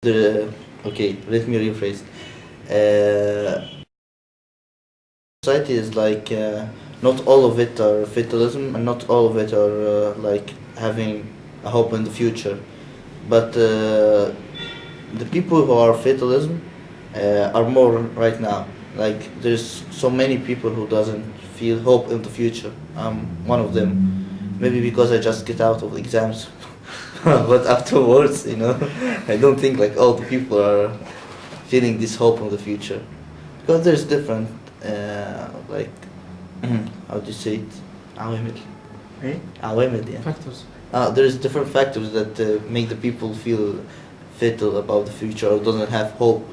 Okay, let me rephrase. Uh, Society is like not all of it are fatalism, and not all of it are like having a hope in the future. But the people who are fatalism are more right now. Like there's so many people who doesn't feel hope in the future. I'm one of them. Maybe because I just get out of exams, but afterwards, I don't think like all the people are feeling this hope in the future, because there's different like how do you say it? عوامل. Eh? عوامل, yeah. Factors. There's different factors that make the people feel fatal about the future or doesn't have hope.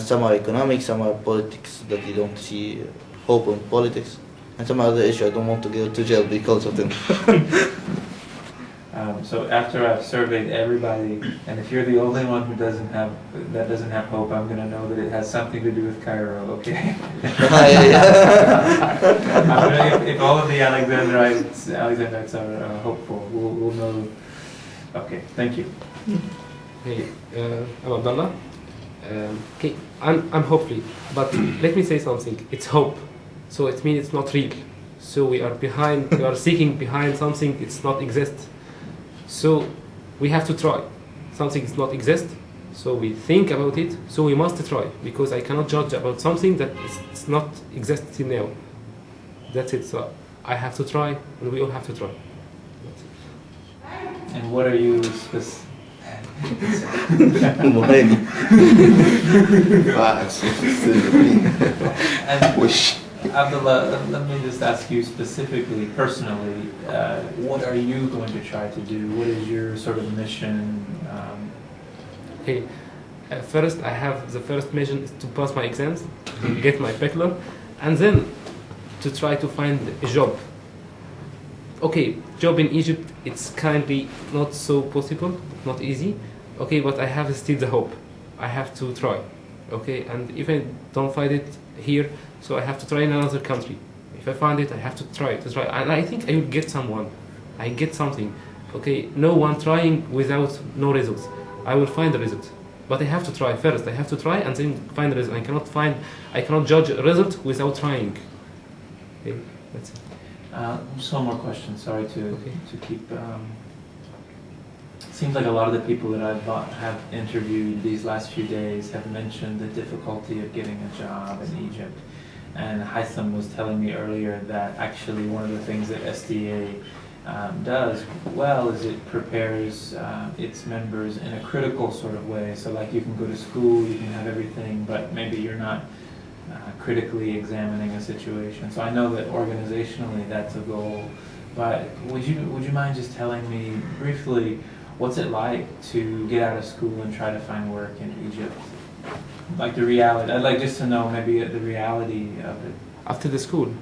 Some are economic, some are politics, that you don't see hope in politics, and some other issue I don't want to go to jail because of them. So after I've surveyed everybody, and if you're the only one who doesn't have hope, I'm gonna know that it has something to do with Cairo. Okay. If all of the Alexandrites are hopeful, we'll know. Okay. Thank you. Hey, I'm Abdullah. Okay, I'm hopeful, but let me say something. It's hope, so it means it's not real. So we are seeking behind something it's not exist. So we have to try. Something does not exist, so we think about it. So we must try, because I cannot judge about something that is not existing now. That's it. So I have to try, and we all have to try. And what are you Wish. Abdullah, let me just ask you specifically, personally, what are you going to try to do? What is your sort of mission? Okay, first I have the first mission is to pass my exams, to get my bachelor, and then to try to find a job. Okay, job in Egypt, it's kindly not so possible, not easy. Okay, but I have still the hope. I have to try. Okay, and if I don't find it here, so I have to try in another country. If I find it, I have to try. And I think I will get someone. I get something. Okay, no one trying without no results. I will find the result. But I have to try first. I have to try and then find the result. I cannot judge a result without trying. Okay, that's it. Just one more question. Sorry to keep. Seems like a lot of the people that have interviewed these last few days have mentioned the difficulty of getting a job in Egypt. And Haitham was telling me earlier that actually one of the things that SDA does well is it prepares its members in a critical sort of way. So like you can go to school, you can have everything, but maybe you're not critically examining a situation. So I know that organizationally that's a goal. But would you mind just telling me briefly, what's it like to get out of school and try to find work in Egypt? Like the reality. I'd like just to know maybe the reality of it. After the school?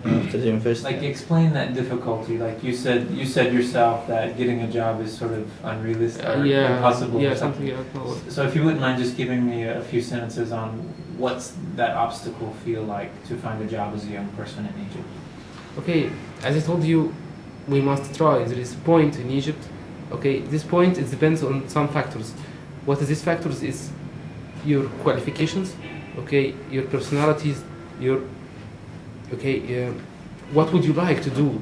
After the university. Like explain that difficulty. Like you said yourself that getting a job is sort of unrealistic or impossible. Yeah, something like that. So if you wouldn't mind just giving me a few sentences on what's that obstacle feel like to find a job as a young person in Egypt? Okay, as I told you, we must try. There is a point in Egypt. Okay, this point it depends on some factors. What is these factors is your qualifications, okay, your personalities, what would you like to do?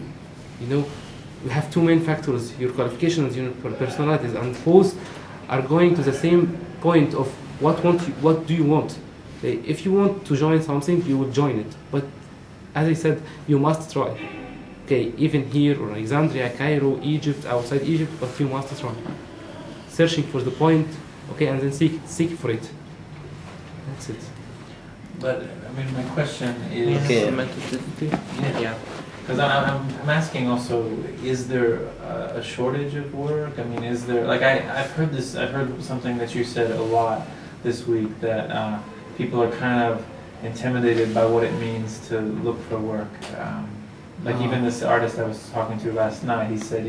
We have two main factors: your qualifications, your personalities, and both are going to the same point of what do you want? Okay, if you want to join something, you will join it. But as I said, you must try. Okay, even here or Alexandria, Cairo, Egypt, outside Egypt, but you must try. Searching for the point, okay, and then seek for it. That's it. But I mean, my question is, okay. Yeah, because I'm asking also, is there a shortage of work? I mean, is there I've heard something that you said a lot this week, that people are kind of intimidated by what it means to look for work. Even this artist I was talking to last night, he said,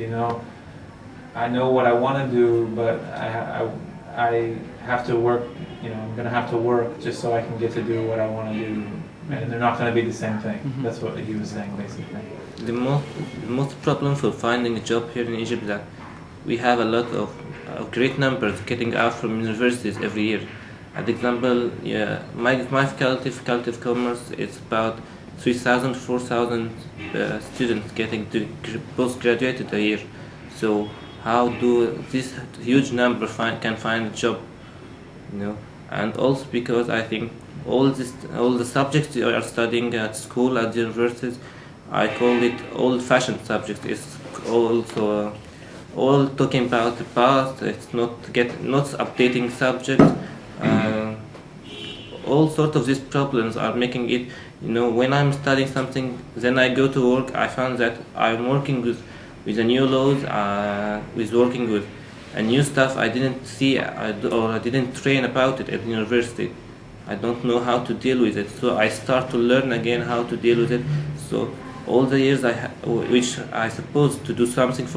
I know what I want to do, but I have to work, I'm going to have to work just so I can get to do what I want to do. And they're not going to be the same thing. Mm-hmm. That's what he was saying, basically. The most problem for finding a job here in Egypt is that we have a lot of great numbers getting out from universities every year. As example, yeah, my faculty of commerce is about 3,000, 4,000 students getting to postgraduate a year. So how do this huge number can find a job? You know, and also because I think all the subjects you are studying at school, at universities, I call it old-fashioned subjects. It's also all talking about the past. It's not updating subjects. Uh, all sorts of these problems are making it. You know, when I'm studying something, then I go to work. I found that I'm working with the new laws, with working with a new stuff I didn't see or I didn't train about it at university. I don't know how to deal with it, so I start to learn again how to deal with it. So all the years which I supposed to do something for